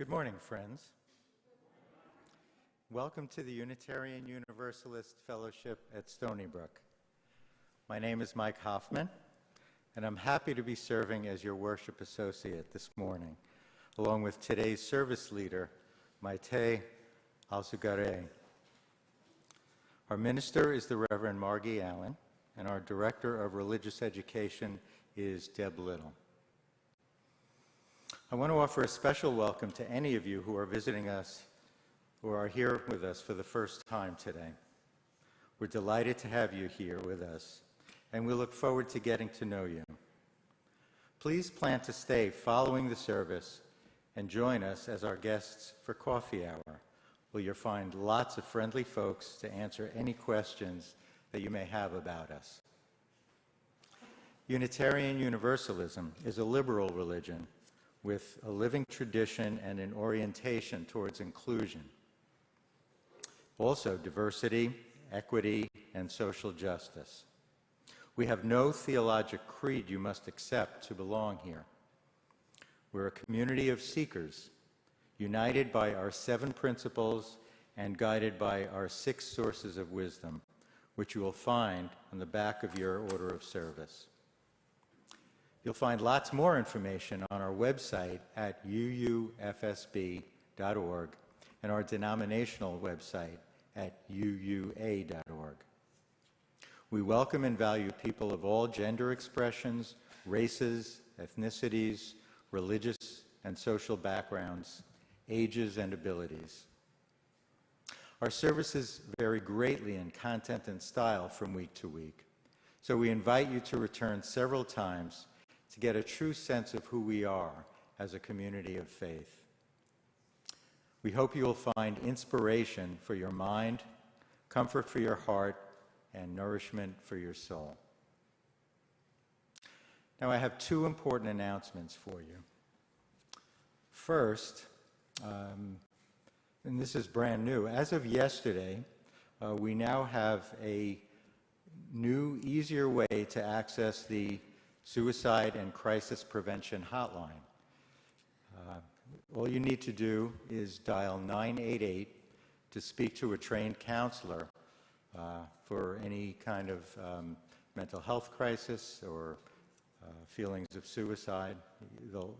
Good morning, friends. Welcome to the Unitarian Universalist Fellowship at Stony Brook. My name is Mike Hoffman, and I'm happy to be serving as your worship associate this morning, along with today's service leader, Mayté, Alzugaray. Our minister is the Reverend Margie Allen, and our Director of Religious Education is Deb Little. I want to offer a special welcome to any of you who are visiting us or are here with us for the first time today. We're delighted to have you here with us, and we look forward to getting to know you. Please plan to stay following the service and join us as our guests for coffee hour, where you'll find lots of friendly folks to answer any questions that you may have about us. Unitarian Universalism is a liberal religion with a living tradition and an orientation towards inclusion. Also, diversity, equity, and social justice. We have no theologic creed you must accept to belong here. We're a community of seekers, united by our 7 principles and guided by our 6 sources of wisdom, which you will find on the back of your order of service. You'll find lots more information on our website at UUFSB.org and our denominational website at UUA.org. We welcome and value people of all gender expressions, races, ethnicities, religious and social backgrounds, ages, and abilities. Our services vary greatly in content and style from week to week, so we invite you to return several times to get a true sense of who we are as a community of faith. We hope you will find inspiration for your mind, comfort for your heart, and nourishment for your soul. Now, I have 2 important announcements for you. First, and this is brand new, as of yesterday, we now have a new, easier way to access the Suicide and Crisis Prevention Hotline. All you need to do is dial 988 to speak to a trained counselor for any kind of mental health crisis or feelings of suicide. They'll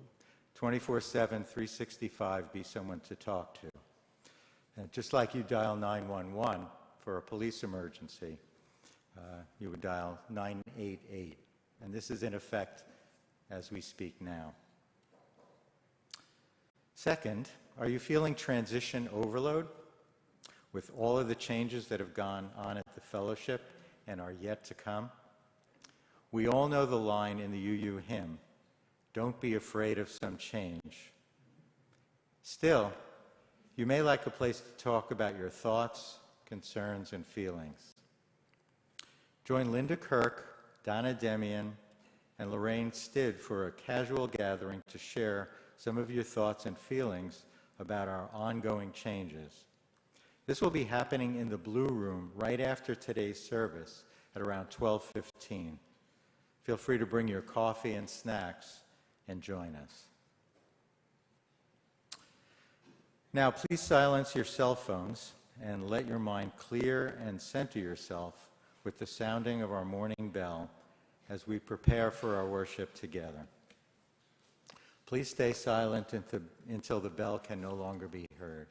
24/7, 365 be someone to talk to. And just like you dial 911 for a police emergency, you would dial 988. And this is in effect as we speak now. Second, are you feeling transition overload with all of the changes that have gone on at the fellowship and are yet to come? We all know the line in the UU hymn, "Don't be afraid of some change." Still, you may like a place to talk about your thoughts, concerns, and feelings. Join Linda Kirk, Donna Demian, and Lorraine Stid for a casual gathering to share some of your thoughts and feelings about our ongoing changes. This will be happening in the Blue Room right after today's service at around 12:15. Feel free to bring your coffee and snacks and join us. Now, please silence your cell phones and let your mind clear and center yourself with the sounding of our morning bell as we prepare for our worship together. Please stay silent until the bell can no longer be heard.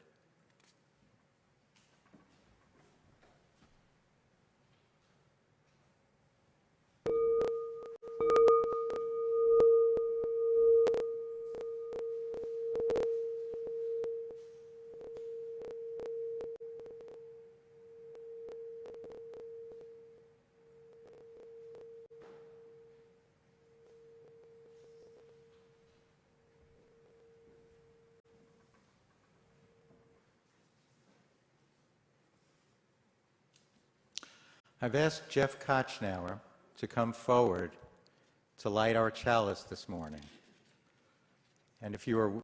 I've asked Jeff Kochnauer to come forward to light our chalice this morning. And if you are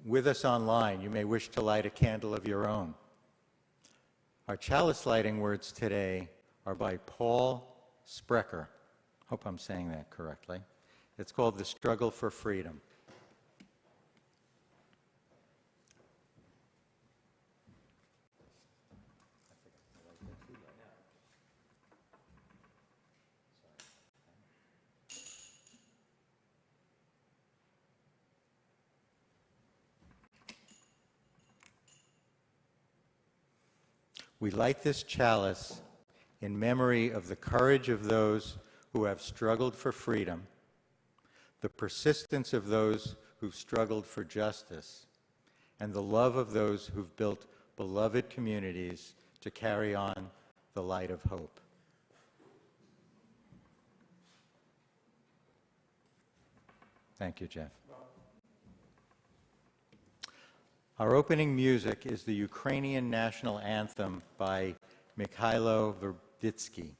with us online, you may wish to light a candle of your own. Our chalice lighting words today are by Paul Sprecher. Hope I'm saying that correctly. It's called The Struggle for Freedom. We light this chalice in memory of the courage of those who have struggled for freedom, the persistence of those who've struggled for justice, and the love of those who've built beloved communities to carry on the light of hope. Thank you, Jeff. Our opening music is the Ukrainian national anthem by Mikhailo Verbitsky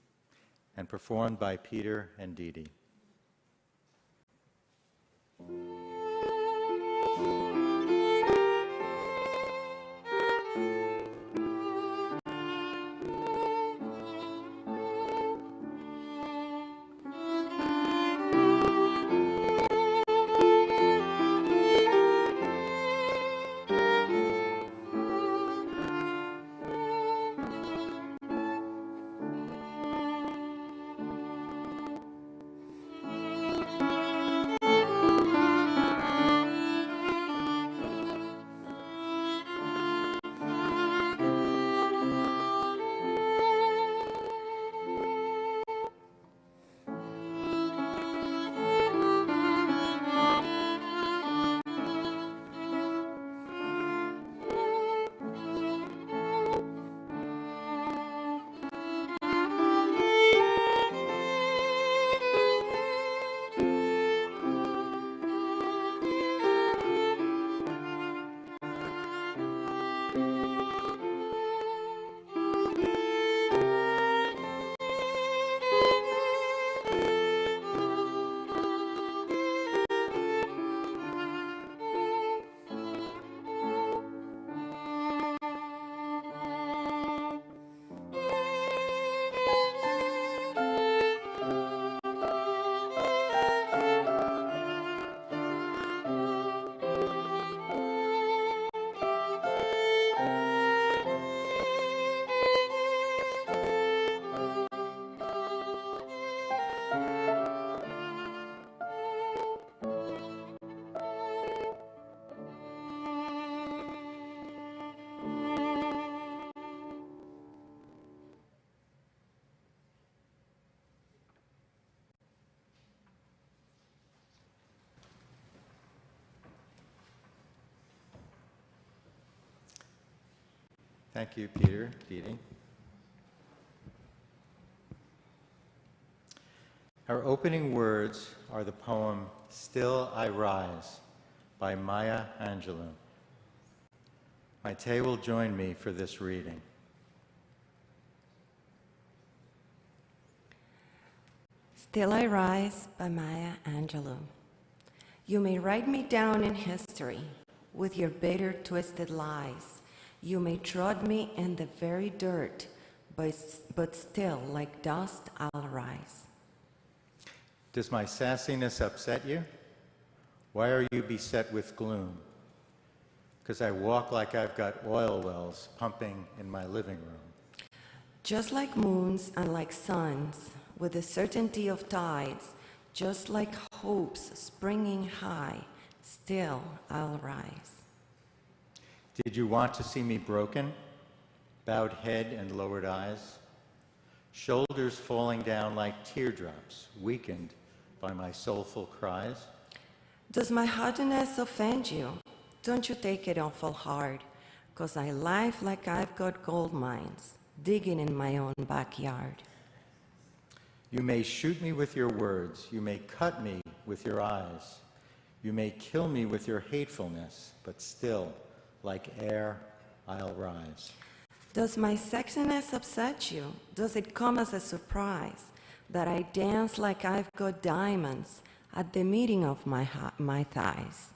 and performed by Peter and Didi. Thank you, Peter, Didi. Our opening words are the poem Still I Rise by Maya Angelou. Mayté will join me for this reading. Still I Rise by Maya Angelou. You may write me down in history with your bitter, twisted lies. You may trod me in the very dirt, but still, like dust, I'll rise. Does my sassiness upset you? Why are you beset with gloom? Because I walk like I've got oil wells pumping in my living room. Just like moons and like suns, with the certainty of tides, just like hopes springing high, still I'll rise. Did you want to see me broken, bowed head and lowered eyes, shoulders falling down like teardrops, weakened by my soulful cries? Does my hardness offend you? Don't you take it awful hard, 'cause I laugh like I've got gold mines, digging in my own backyard. You may shoot me with your words, you may cut me with your eyes, you may kill me with your hatefulness, but still, like air, I'll rise. Does my sexiness upset you? Does it come as a surprise that I dance like I've got diamonds at the meeting of my thighs?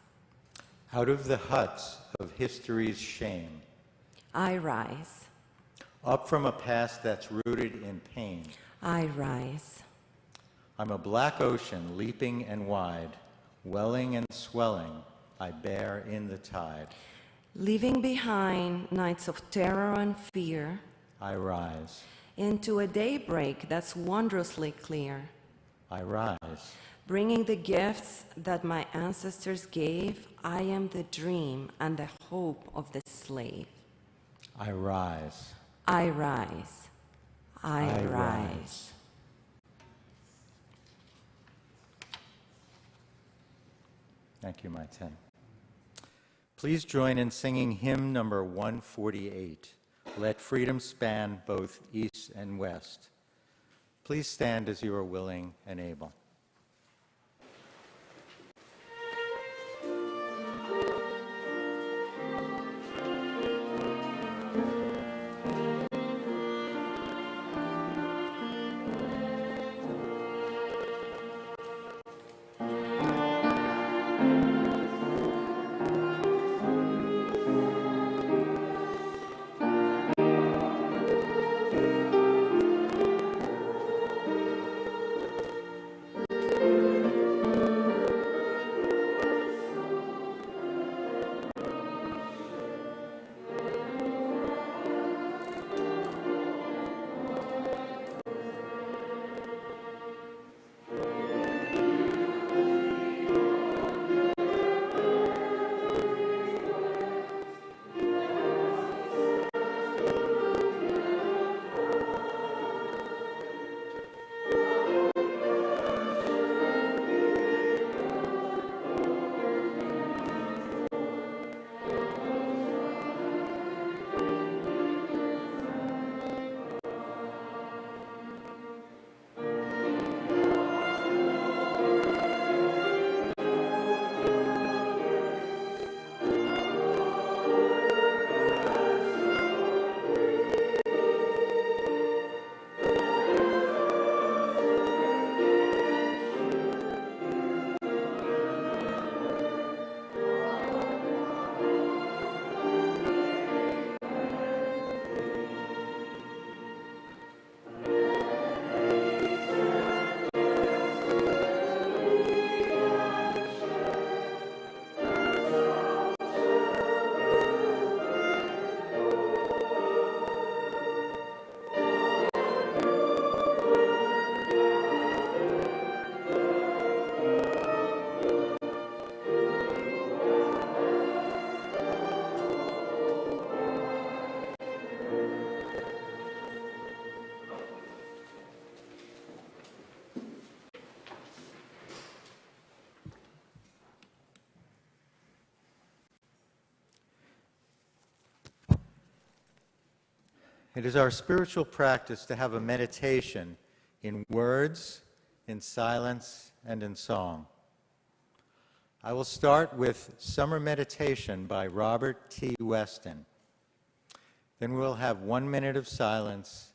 Out of the huts of history's shame, I rise. up from a past that's rooted in pain, I rise. I'm a black ocean leaping and wide, welling and swelling, I bear in the tide. Leaving behind nights of terror and fear, I rise. into a daybreak that's wondrously clear. I rise. Bringing the gifts that my ancestors gave, I am the dream and the hope of the slave. I rise. I rise. I rise. Thank you, Mayté. Please join in singing hymn number 148, Let Freedom Span Both East and West. Please stand as you are willing and able. It is our spiritual practice to have a meditation in words, in silence, and in song. I will start with Summer Meditation by Robert T. Weston. Then we'll have 1 minute of silence,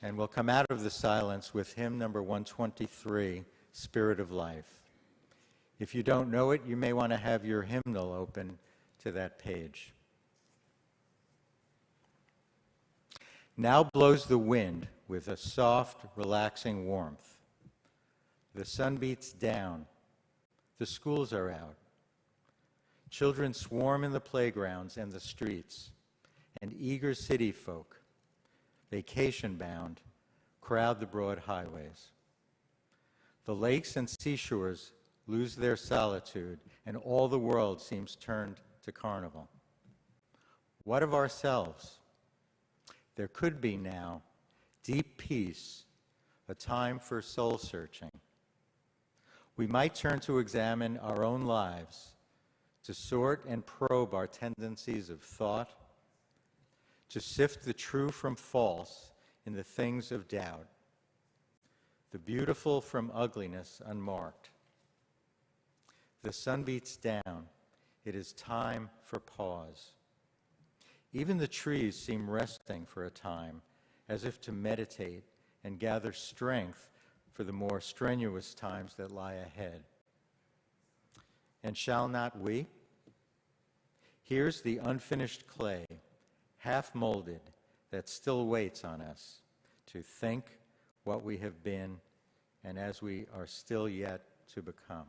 and we'll come out of the silence with hymn number 123, Spirit of Life. If you don't know it, you may want to have your hymnal open to that page. Now blows the wind with a soft, relaxing warmth. The sun beats down. The schools are out. Children swarm in the playgrounds and the streets, and eager city folk, vacation-bound, crowd the broad highways. The lakes and seashores lose their solitude, and all the world seems turned to carnival. What of ourselves? There could be now deep peace, a time for soul searching. We might turn to examine our own lives, to sort and probe our tendencies of thought, to sift the true from false in the things of doubt, the beautiful from ugliness unmarked. The sun beats down. It is time for pause. Even the trees seem resting for a time, as if to meditate and gather strength for the more strenuous times that lie ahead. And shall not we? Here's the unfinished clay, half molded, that still waits on us to think what we have been and as we are still yet to become.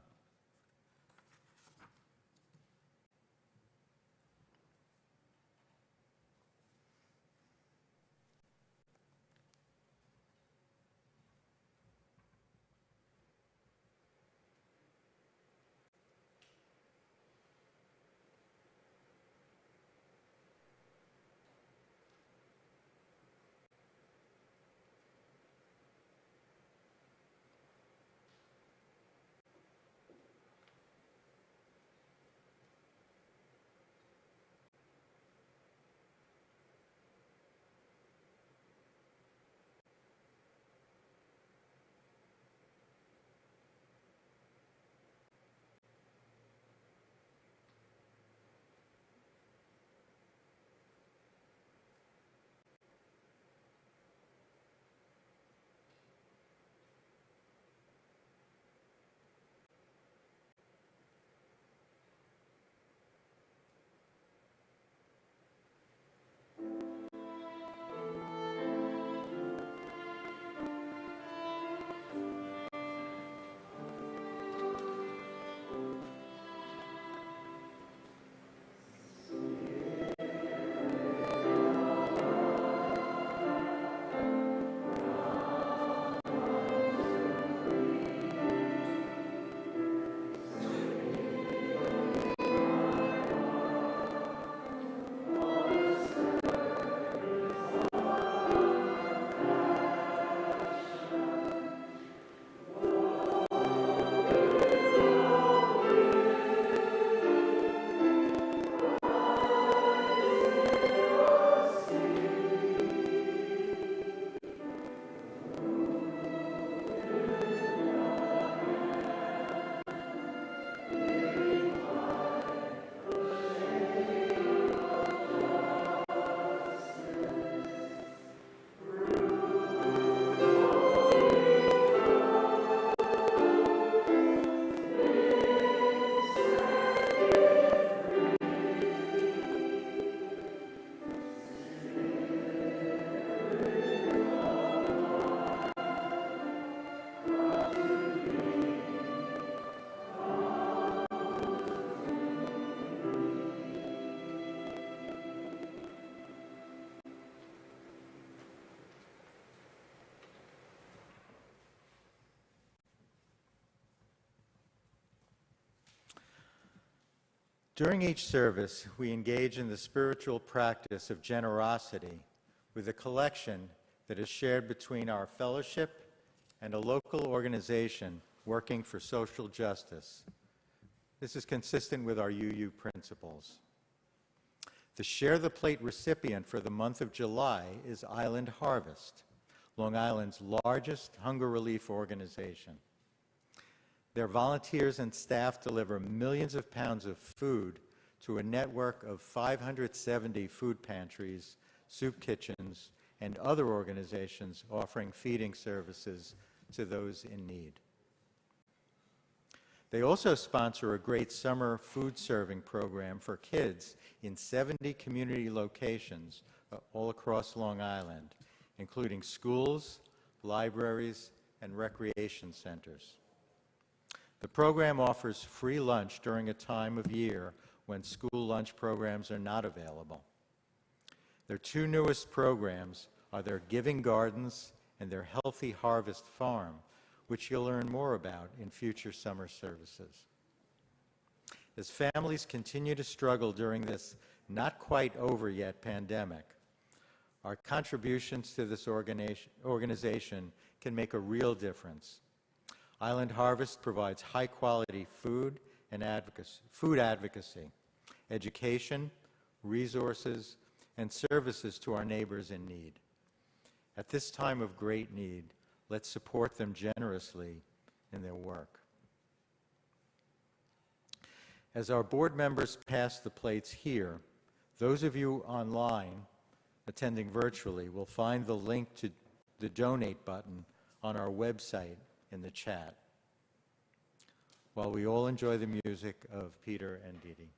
During each service, we engage in the spiritual practice of generosity with a collection that is shared between our fellowship and a local organization working for social justice. This is consistent with our UU principles. The Share the Plate recipient for the month of July is Island Harvest, Long Island's largest hunger relief organization. Their volunteers and staff deliver millions of pounds of food to a network of 570 food pantries, soup kitchens, and other organizations offering feeding services to those in need. They also sponsor a great summer food serving program for kids in 70 community locations all across Long Island, including schools, libraries, and recreation centers. The program offers free lunch during a time of year when school lunch programs are not available. Their two newest programs are their Giving Gardens and their Healthy Harvest Farm, which you'll learn more about in future summer services. As families continue to struggle during this not quite over yet pandemic, our contributions to this organization can make a real difference. Island Harvest provides high-quality food and food advocacy, education, resources, and services to our neighbors in need. At this time of great need, let's support them generously in their work. As our board members pass the plates here, those of you online attending virtually will find the link to the donate button on our website in the chat, while we all enjoy the music of Peter and Dee Dee.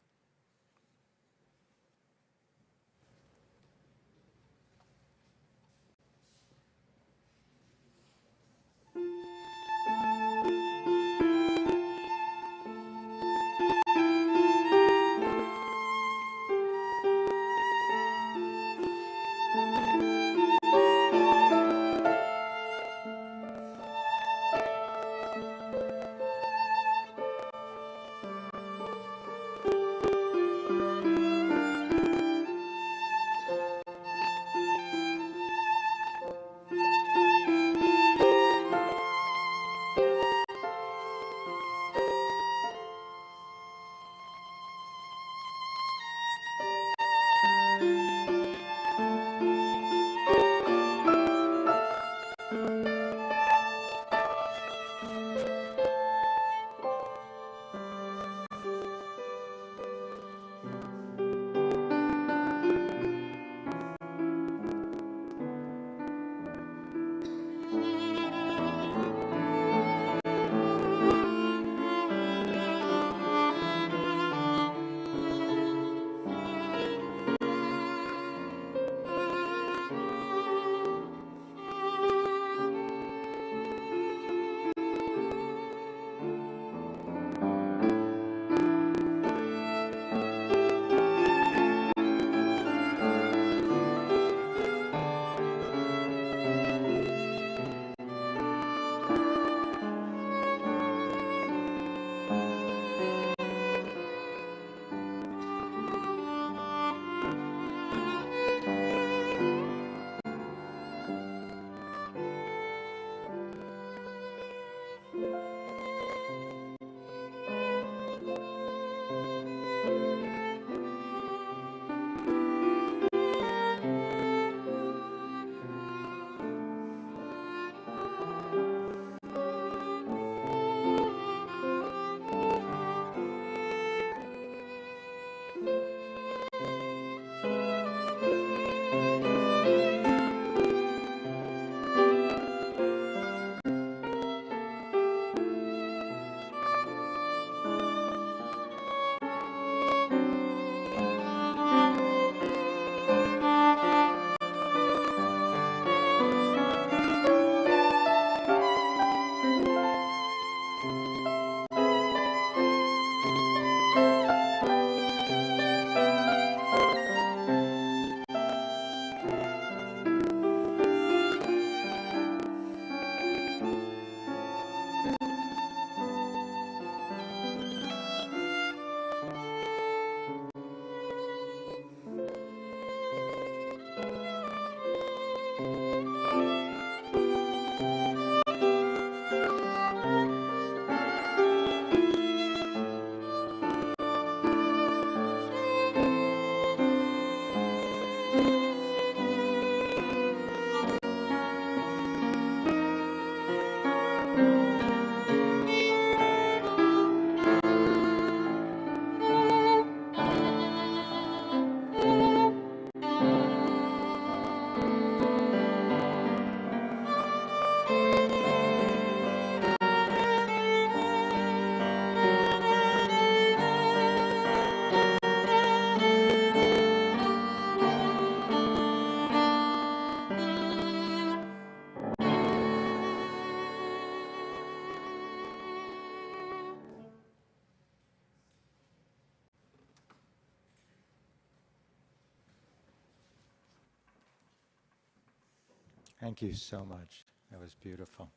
Thank you so much. That was beautiful.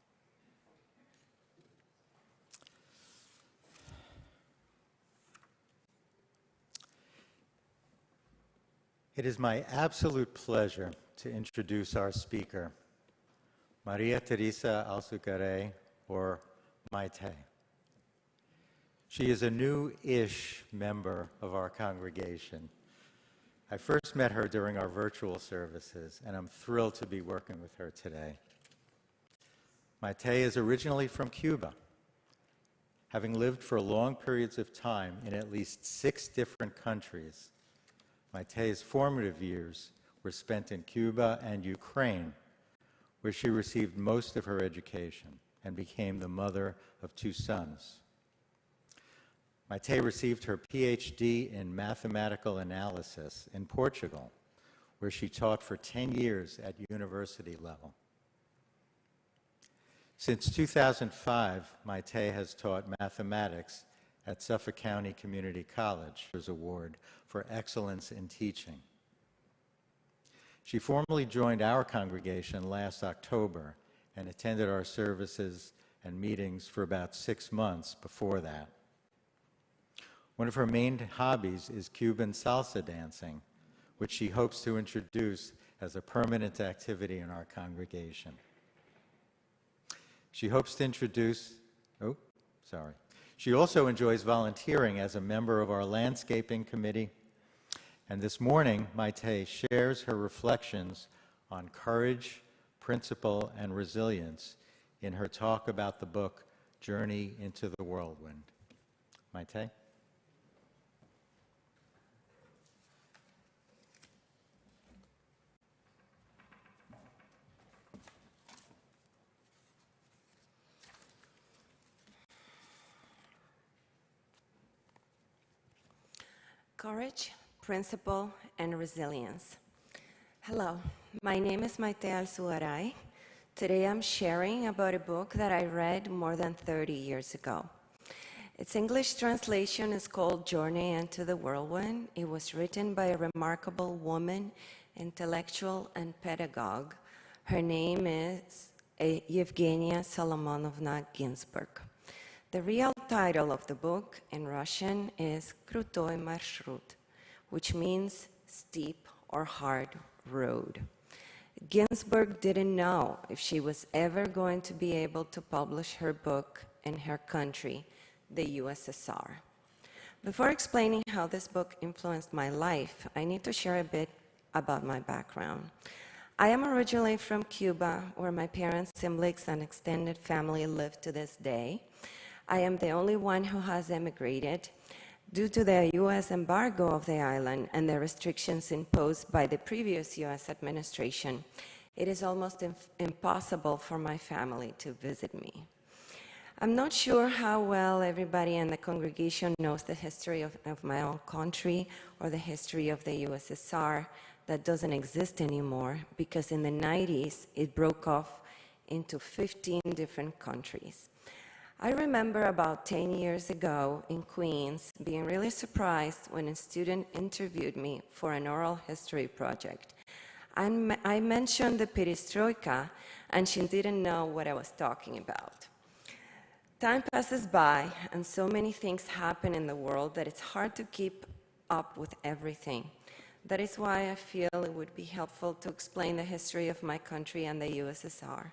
It is my absolute pleasure to introduce our speaker, Maria Teresa Alzugaray, or Mayté. She is a new-ish member of our congregation. I first met her during our virtual services, and I'm thrilled to be working with her today. Mayté is originally from Cuba, having lived for long periods of time in at least 6 different countries. Mayté's formative years were spent in Cuba and Ukraine, where she received most of her education and became the mother of 2 sons. Mayté received her PhD in mathematical analysis in Portugal, where she taught for 10 years at university level. Since 2005, Mayté has taught mathematics at Suffolk County Community College Award for Excellence in Teaching. She formally joined our congregation last October and attended our services and meetings for about 6 months before that. One of her main hobbies is Cuban salsa dancing, which she hopes to introduce as a permanent activity in our congregation. She hopes to introduce, She also enjoys volunteering as a member of our landscaping committee. And this morning, Mayté shares her reflections on courage, principle, and resilience in her talk about the book, Journey into the Whirlwind. Mayté? Courage, principle, and resilience. Hello, my name is Mayté Alzugaray. Today I'm sharing about a book that I read more than 30 years ago. Its English translation is called Journey into the Whirlwind. It was written by a remarkable woman, intellectual, and pedagogue. Her name is Yevgenia Ginzburg. The real title of the book in Russian is Krutoy Marshrut, which means steep or hard road. Ginzburg didn't know if she was ever going to be able to publish her book in her country, the USSR. Before explaining how this book influenced my life, I need to share a bit about my background. I am originally from Cuba, where my parents, siblings, and extended family live to this day. I am the only one who has emigrated. Due to the U.S. embargo of the island and the restrictions imposed by the previous U.S. administration, it is almost impossible for my family to visit me. I'm not sure how well everybody in the congregation knows the history of my own country or the history of the USSR that doesn't exist anymore, because in the 90s it broke off into 15 different countries. I remember about 10 years ago in Queens being really surprised when a student interviewed me for an oral history project. I mentioned the perestroika, and she didn't know what I was talking about. Time passes by, and so many things happen in the world that it's hard to keep up with everything. That is why I feel it would be helpful to explain the history of my country and the USSR.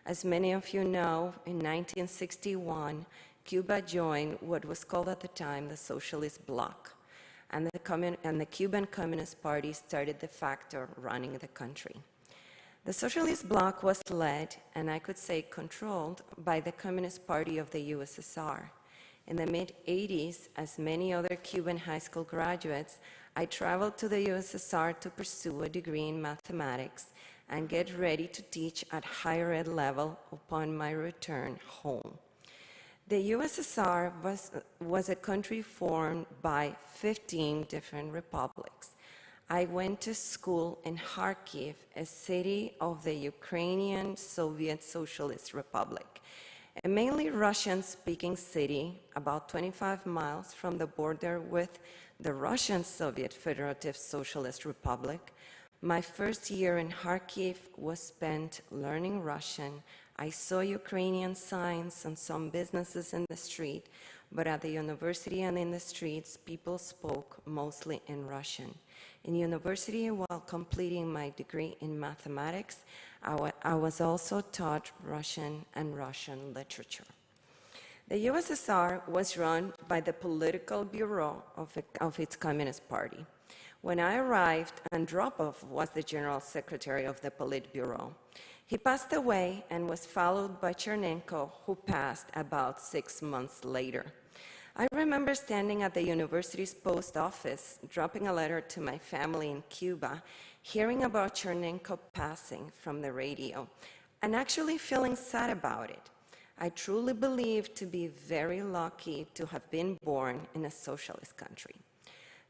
As many of you know, in 1961, Cuba joined what was called at the time the Socialist Bloc, and the Cuban Communist Party started de facto running the country. The Socialist Bloc was led, and I could say controlled, by the Communist Party of the USSR. In the mid-80s, as many other Cuban high school graduates, I traveled to the USSR to pursue a degree in mathematics and get ready to teach at higher ed level upon my return home. The USSR was a country formed by 15 different republics. I went to school in Kharkiv, a city of the Ukrainian Soviet Socialist Republic, a mainly Russian-speaking city about 25 miles from the border with the Russian Soviet Federative Socialist Republic. My first year in Kharkiv was spent learning Russian. I saw Ukrainian signs and some businesses in the street, but at the university and in the streets, people spoke mostly in Russian. In university, while completing my degree in mathematics, I was also taught Russian and Russian literature. The USSR was run by the political bureau of its Communist Party. When I arrived, Andropov was the general secretary of the Politburo. He passed away and was followed by Chernenko, who passed about 6 months later. I remember standing at the university's post office, dropping a letter to my family in Cuba, hearing about Chernenko passing from the radio, and actually feeling sad about it. I truly believe to be very lucky to have been born in a socialist country.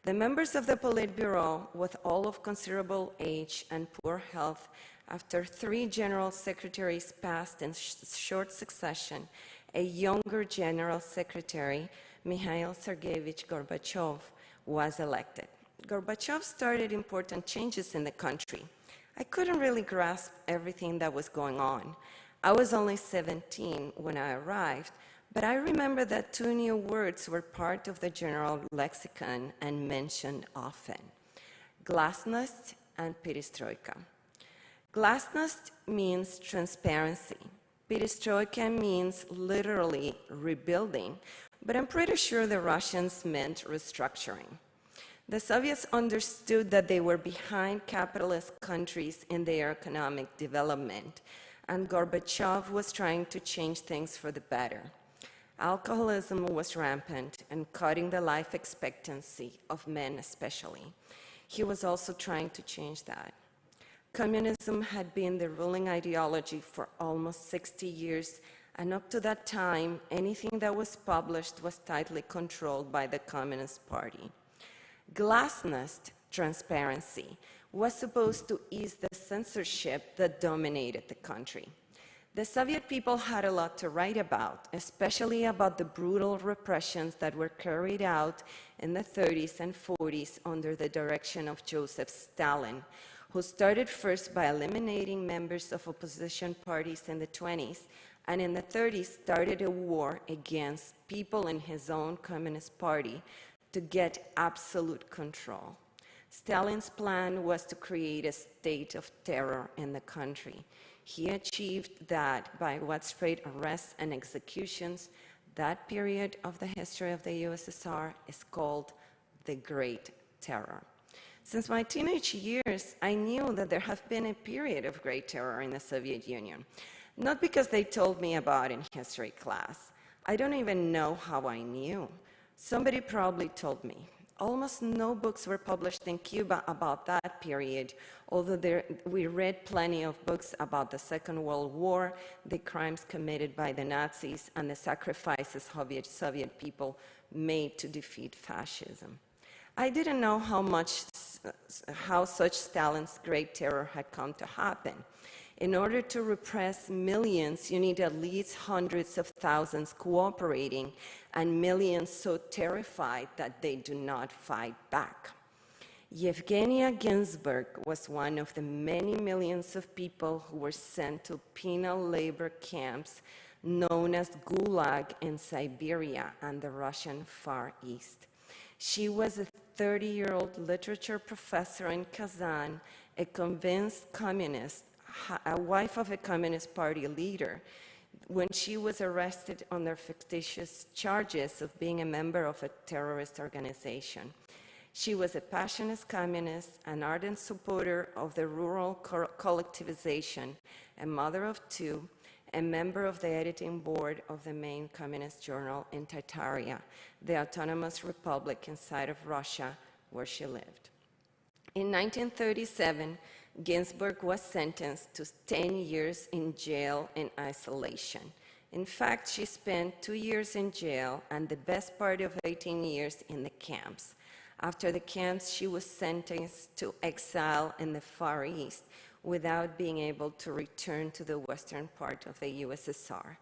The members of the Politburo, with all of considerable age and poor health, after 3 general secretaries passed in short succession, a younger general secretary, Mikhail Sergeyevich Gorbachev, was elected. Gorbachev started important changes in the country. I couldn't really grasp everything that was going on. I was only 17 when I arrived, but I remember that 2 new words were part of the general lexicon and mentioned often: glasnost and perestroika. Glasnost means transparency. Perestroika means literally rebuilding, but I'm pretty sure the Russians meant restructuring. The Soviets understood that they were behind capitalist countries in their economic development, and Gorbachev was trying to change things for the better. Alcoholism was rampant and cutting the life expectancy of men especially. He was also trying to change that. Communism had been the ruling ideology for almost 60 years, and up to that time, anything that was published was tightly controlled by the Communist Party. Glasnost, transparency, was supposed to ease the censorship that dominated the country. The Soviet people had a lot to write about, especially about the brutal repressions that were carried out in the 30s and 40s under the direction of Joseph Stalin, who started first by eliminating members of opposition parties in the 20s, and in the 30s started a war against people in his own Communist Party to get absolute control. Stalin's plan was to create a state of terror in the country. He achieved that by widespread arrests and executions. That period of the history of the USSR is called the Great Terror. Since my teenage years, I knew that there had been a period of great terror in the Soviet Union. Not because they told me about in history class. I don't even know how I knew. Somebody probably told me. Almost no books were published in Cuba about that period, although we read plenty of books about the Second World War, the crimes committed by the Nazis, and the sacrifices Soviet people made to defeat fascism. I didn't know how such Stalin's Great Terror had come to happen. In order to repress millions, you need at least hundreds of thousands cooperating, and millions so terrified that they do not fight back. Yevgenia Ginzburg was one of the many millions of people who were sent to penal labor camps known as Gulag in Siberia and the Russian Far East. She was a 30-year-old literature professor in Kazan, a convinced communist, a wife of a Communist Party leader, when she was arrested under fictitious charges of being a member of a terrorist organization. She was a passionate communist, an ardent supporter of the rural collectivization, a mother of 2, a member of the editing board of the main communist journal in Tataria, the autonomous republic inside of Russia where she lived. In 1937, Ginzburg was sentenced to 10 years in jail in isolation. In fact, she spent 2 years in jail and the best part of 18 years in the camps. After the camps, she was sentenced to exile in the Far East without being able to return to the western part of the USSR.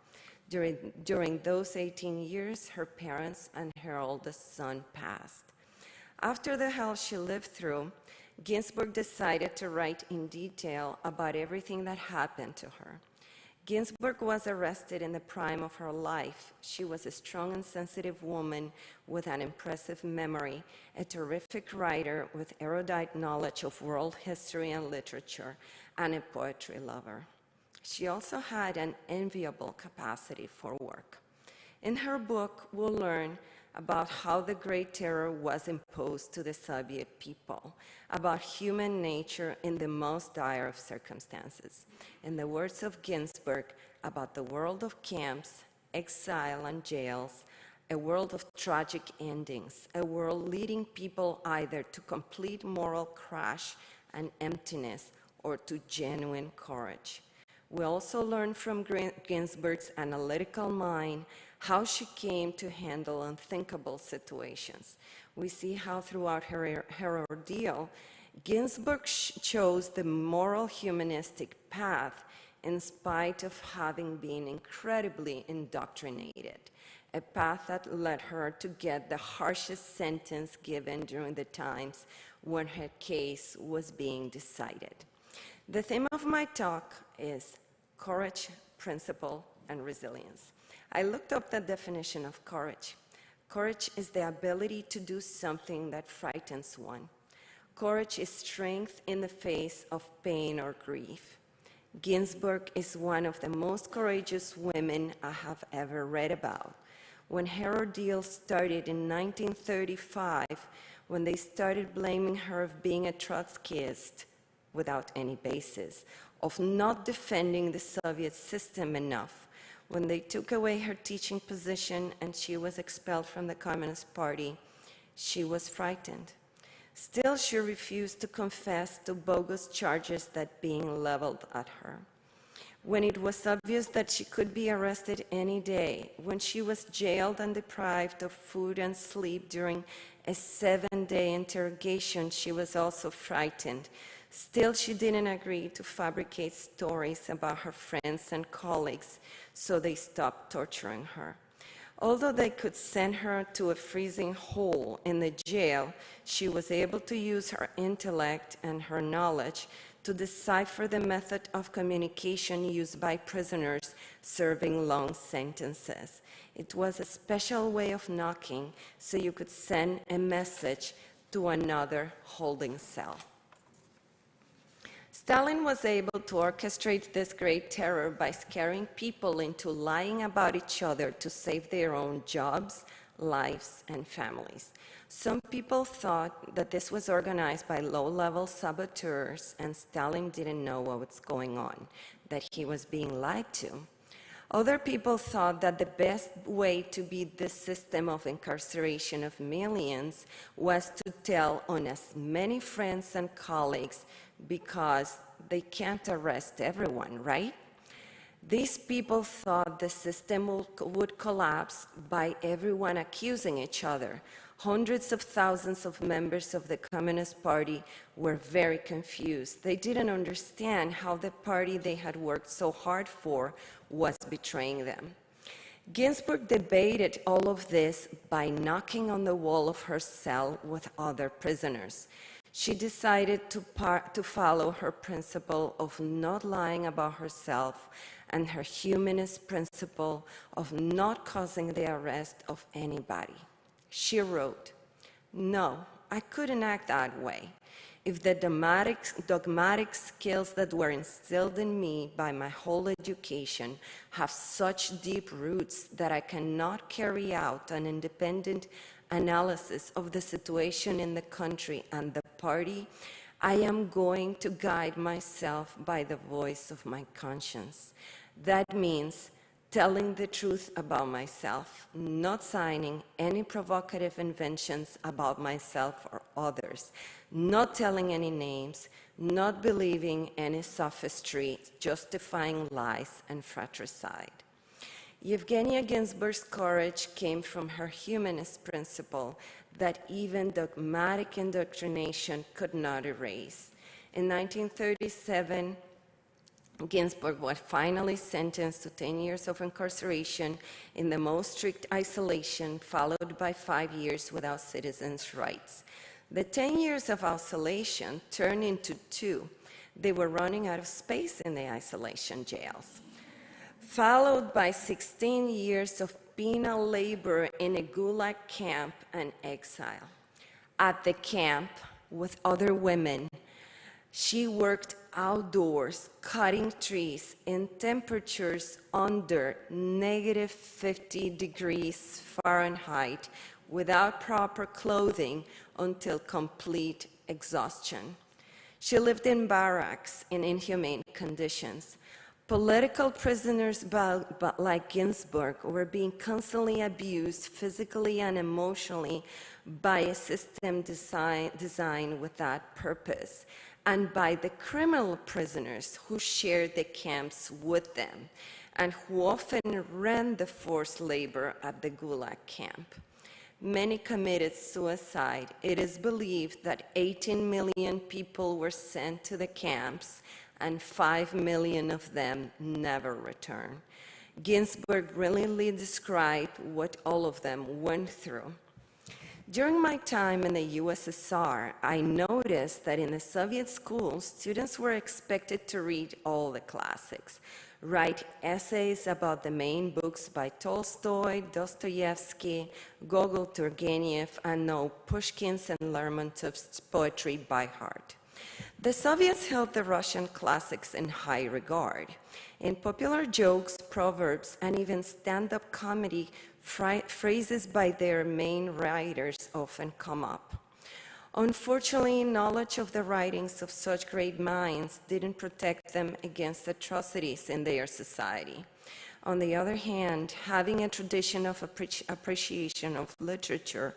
During those 18 years, her parents and her oldest son passed. After the hell she lived through, Ginzburg decided to write in detail about everything that happened to her. Ginzburg was arrested in the prime of her life. She was a strong and sensitive woman with an impressive memory, a terrific writer with erudite knowledge of world history and literature, and a poetry lover. She also had an enviable capacity for work. In her book, we'll learn about how the Great Terror was imposed to the Soviet people, about human nature in the most dire of circumstances. In the words of Ginzburg, about the world of camps, exile, and jails, a world of tragic endings, a world leading people either to complete moral crash and emptiness or to genuine courage. We also learn from Ginzburg's analytical mind how she came to handle unthinkable situations. We see how throughout her ordeal, Ginzburg chose the moral humanistic path in spite of having been incredibly indoctrinated, a path that led her to get the harshest sentence given during the times when her case was being decided. The theme of my talk is courage, principle, and resilience. I looked up the definition of courage. Courage is the ability to do something that frightens one. Courage is strength in the face of pain or grief. Ginzburg is one of the most courageous women I have ever read about. When her ordeal started in 1935, when they started blaming her of being a Trotskyist without any basis, of not defending the Soviet system enough, when they took away her teaching position and she was expelled from the Communist Party, she was frightened. Still, she refused to confess to bogus charges that being leveled at her. When it was obvious that she could be arrested any day, when she was jailed and deprived of food and sleep during a 7-day interrogation, she was also frightened. Still, she didn't agree to fabricate stories about her friends and colleagues, so they stopped torturing her. Although they could send her to a freezing hole in the jail, she was able to use her intellect and her knowledge to decipher the method of communication used by prisoners serving long sentences. It was a special way of knocking, so you could send a message to another holding cell. Stalin was able to orchestrate this great terror by scaring people into lying about each other to save their own jobs, lives, and families. Some people thought that this was organized by low-level saboteurs and Stalin didn't know what was going on, that he was being lied to. Other people thought that the best way to beat this system of incarceration of millions was to tell on as many friends and colleagues because they can't arrest everyone, right? These people thought the system would collapse by everyone accusing each other. Hundreds of thousands of members of the Communist Party were very confused. They didn't understand how the party they had worked so hard for was betraying them. Ginzburg debated all of this by knocking on the wall of her cell with other prisoners. She decided to follow her principle of not lying about herself and her humanist principle of not causing the arrest of anybody. She wrote, "No, I couldn't act that way. If the dogmatic skills that were instilled in me by my whole education have such deep roots that I cannot carry out an independent analysis of the situation in the country and the party, I am going to guide myself by the voice of my conscience. That means telling the truth about myself, not signing any provocative inventions about myself or others, not telling any names, not believing any sophistry, justifying lies and fratricide." Yevgenia Ginzburg's courage came from her humanist principle that even dogmatic indoctrination could not erase. In 1937, Ginzburg was finally sentenced to 10 years of incarceration in the most strict isolation, followed by 5 years without citizens' rights. The 10 years of isolation turned into 2. They were running out of space in the isolation jails, followed by 16 years of penal labor in a gulag camp and exile. At the camp, with other women, she worked outdoors, cutting trees in temperatures under -50 degrees Fahrenheit without proper clothing until complete exhaustion. She lived in barracks in inhumane conditions. Political prisoners like Ginzburg were being constantly abused physically and emotionally by a system designed with that purpose, and by the criminal prisoners who shared the camps with them and who often ran the forced labor at the Gulag camp. Many committed suicide. It is believed that 18 million people were sent to the camps, and 5 million of them never returned. Ginzburg brilliantly described what all of them went through. During my time in the USSR, I noticed that in the Soviet schools, students were expected to read all the classics, write essays about the main books by Tolstoy, Dostoevsky, Gogol, Turgenev, and know Pushkin's and Lermontov's poetry by heart. The Soviets held the Russian classics in high regard. In popular jokes, proverbs, and even stand-up comedy, phrases by their main writers often come up. Unfortunately, knowledge of the writings of such great minds didn't protect them against atrocities in their society. On the other hand, having a tradition of appreciation of literature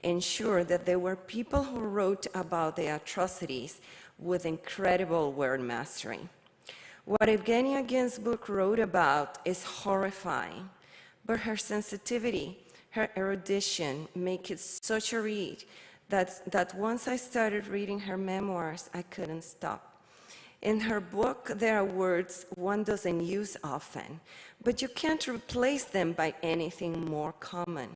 ensured that there were people who wrote about the atrocities with incredible word mastery. What Yevgenia Ginzburg wrote about is horrifying, but her sensitivity, her erudition make it such a read that once I started reading her memoirs, I couldn't stop. In her book, there are words one doesn't use often, but you can't replace them by anything more common.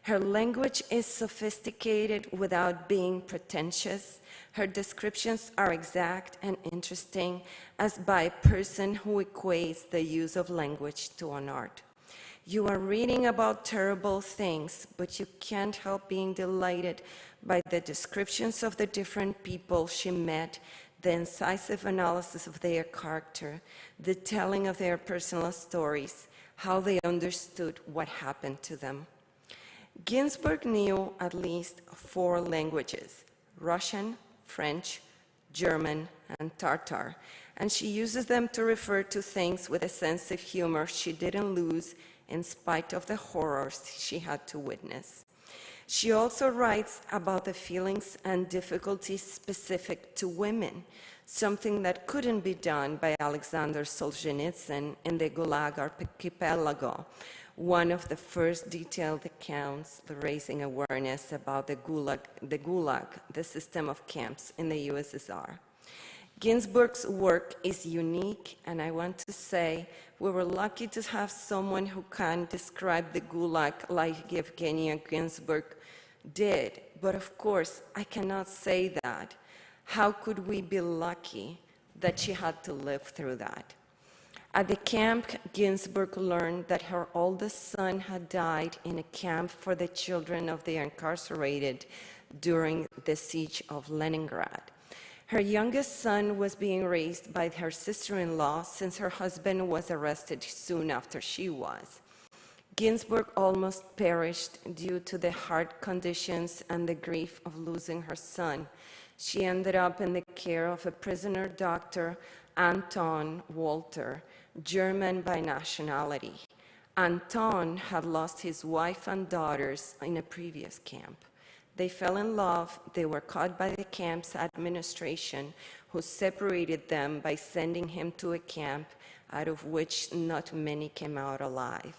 Her language is sophisticated without being pretentious. Her descriptions are exact and interesting, as by a person who equates the use of language to an art. You are reading about terrible things, but you can't help being delighted by the descriptions of the different people she met, the incisive analysis of their character, the telling of their personal stories, how they understood what happened to them. Ginzburg knew at least 4 languages: Russian, French, German, and Tatar, and she uses them to refer to things with a sense of humor she didn't lose in spite of the horrors she had to witness. She also writes about the feelings and difficulties specific to women, something that couldn't be done by Alexander Solzhenitsyn in the Gulag Archipelago, one of the first detailed accounts raising awareness about the Gulag, the system of camps in the USSR. Ginzburg's work is unique, and I want to say we were lucky to have someone who can describe the Gulag like Yevgenia Ginzburg did. But of course, I cannot say that. How could we be lucky that she had to live through that? At the camp, Ginzburg learned that her oldest son had died in a camp for the children of the incarcerated during the siege of Leningrad. Her youngest son was being raised by her sister-in-law since her husband was arrested soon after she was. Ginzburg almost perished due to the heart conditions and the grief of losing her son. She ended up in the care of a prisoner doctor, Anton Walter, German by nationality. Anton had lost his wife and daughters in a previous camp. They fell in love. They were caught by the camp's administration, who separated them by sending him to a camp out of which not many came out alive.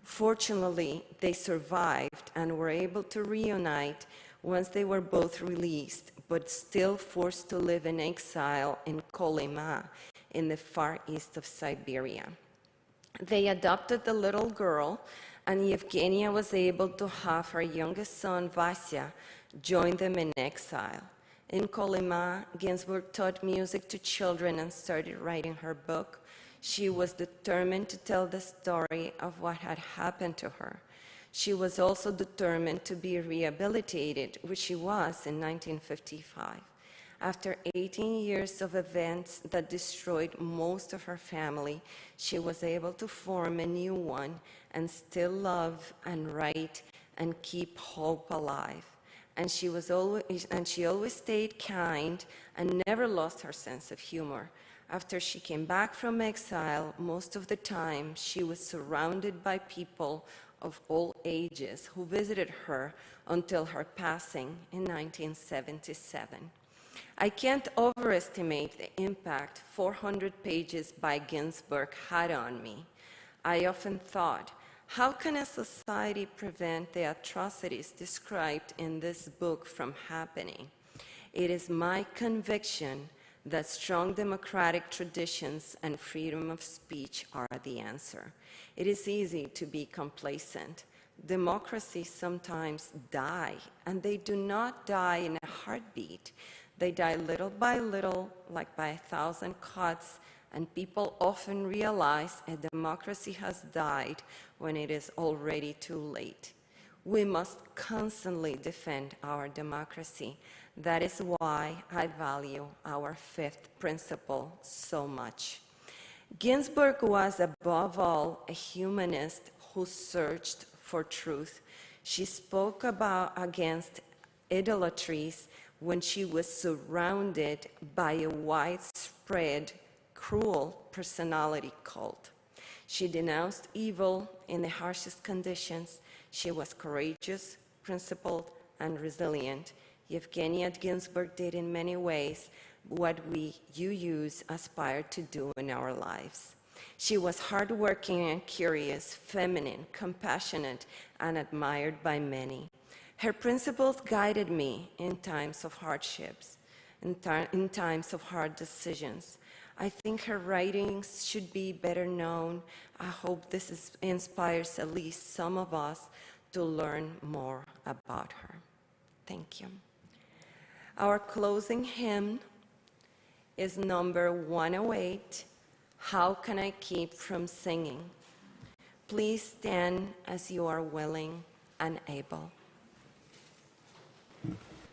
Fortunately, they survived and were able to reunite once they were both released, but still forced to live in exile in Kolyma, in the far east of Siberia. They adopted the little girl, and Yevgenia was able to have her youngest son, Vasya, joined them in exile. In Kolyma, Ginzburg taught music to children and started writing her book. She was determined to tell the story of what had happened to her. She was also determined to be rehabilitated, which she was in 1955. After 18 years of events that destroyed most of her family, she was able to form a new one and still love and write and keep hope alive. And she always stayed kind and never lost her sense of humor. After she came back from exile, most of the time she was surrounded by people of all ages who visited her until her passing in 1977. I can't overestimate the impact 400 pages by Ginzburg had on me. I often thought, how can a society prevent the atrocities described in this book from happening? It is my conviction that strong democratic traditions and freedom of speech are the answer. It is easy to be complacent. Democracies sometimes die, and they do not die in a heartbeat. They die little by little, like by 1,000 cuts, and people often realize a democracy has died when it is already too late. We must constantly defend our democracy. That is why I value our fifth principle so much. Ginzburg was above all a humanist who searched for truth. She spoke against idolatries when she was surrounded by a widespread, cruel personality cult. She denounced evil in the harshest conditions. She was courageous, principled, and resilient. Yevgenia Ginzburg did in many ways what we UUs aspire to do in our lives. She was hardworking and curious, feminine, compassionate, and admired by many. Her principles guided me in times of hardships, in times of hard decisions. I think her writings should be better known. I hope this inspires at least some of us to learn more about her. Thank you. Our closing hymn is number 108, How Can I Keep From Singing? Please stand as you are willing and able. Thank you.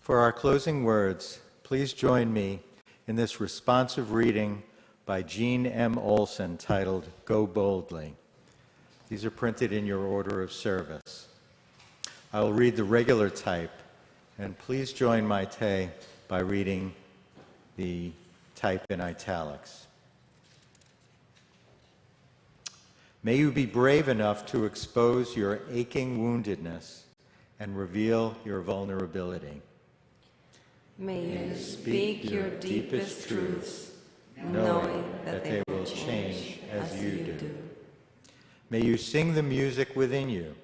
For our closing words, please join me in this responsive reading by Jean M. Olson titled Go Boldly. These are printed in your order of service. I will read the regular type, and please join Mayté by reading the type in italics. May you be brave enough to expose your aching woundedness and reveal your vulnerability. May you speak your deepest truths, knowing that they will change as you do. May you sing the music within you,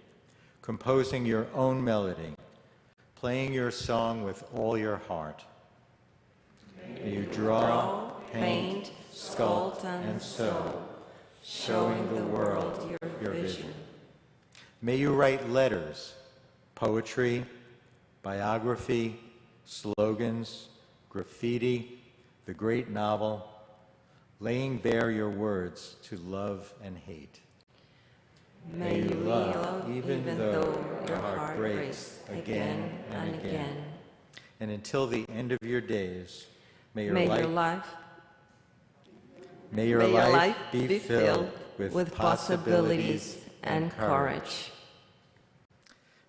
composing your own melody, playing your song with all your heart. May you draw, paint, sculpt, and sew, showing the world your vision. May you write letters, poetry, biography, slogans, graffiti, the great novel, laying bare your words to love and hate. May you love even though your heart breaks again and again. And until the end of your days, may your life be filled with possibilities and courage.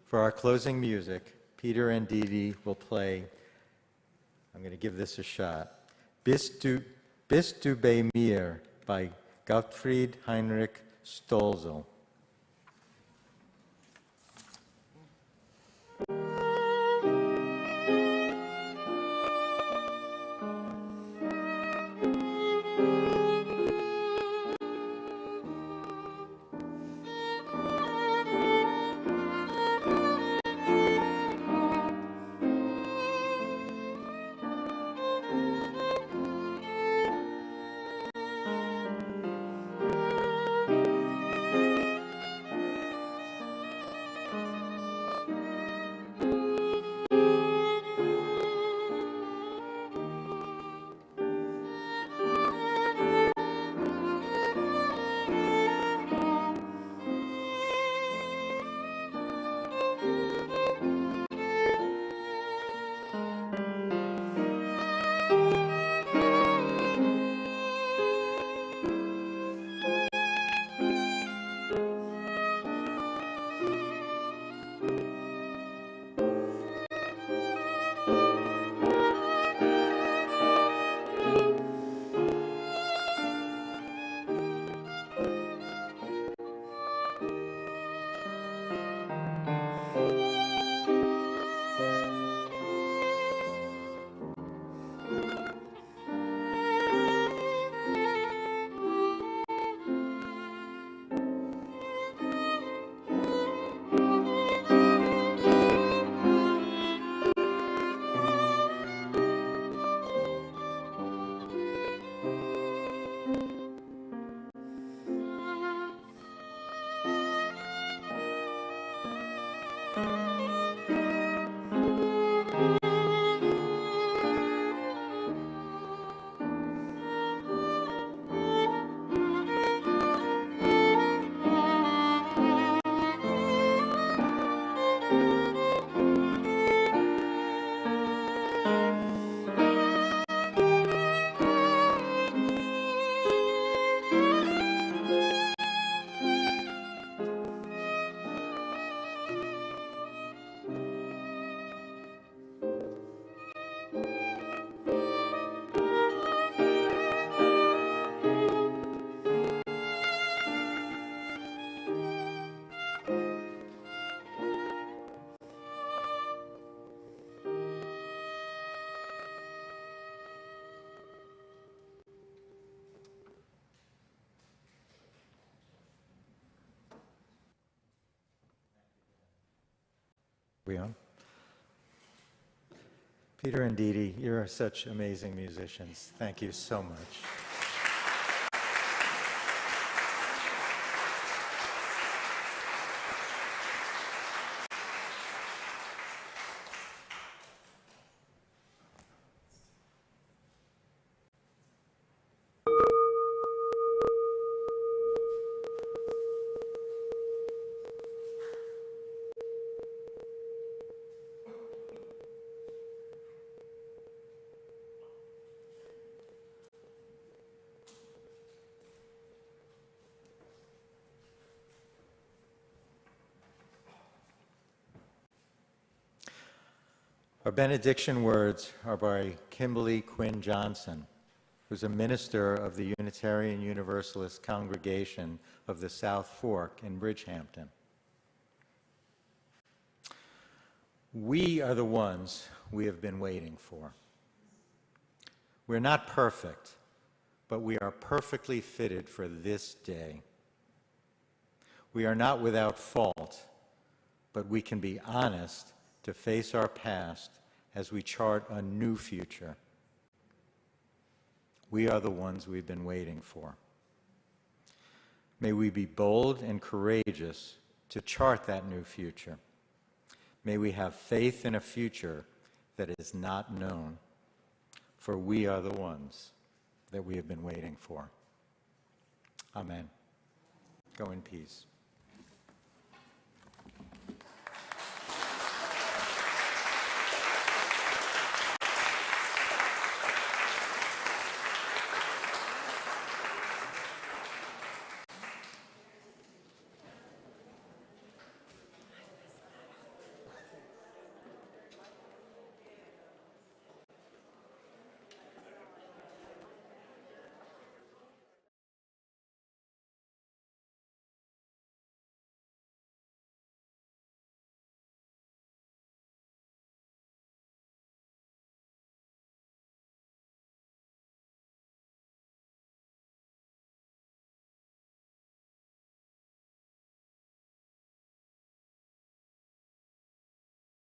For our closing music, Peter and Dee Dee will play, I'm going to give this a shot, Bist du bei mir by Gottfried Heinrich Stolzel. We on? Peter and Dee Dee, you're such amazing musicians. Thank you so much. Our benediction words are by Kimberly Quinn Johnson, who's a minister of the Unitarian Universalist Congregation of the South Fork in Bridgehampton. We are the ones we have been waiting for. We're not perfect, but we are perfectly fitted for this day. We are not without fault, but we can be honest to face our past as we chart a new future. We are the ones we've been waiting for. May we be bold and courageous to chart that new future. May we have faith in a future that is not known, for we are the ones that we have been waiting for. Amen. Go in peace.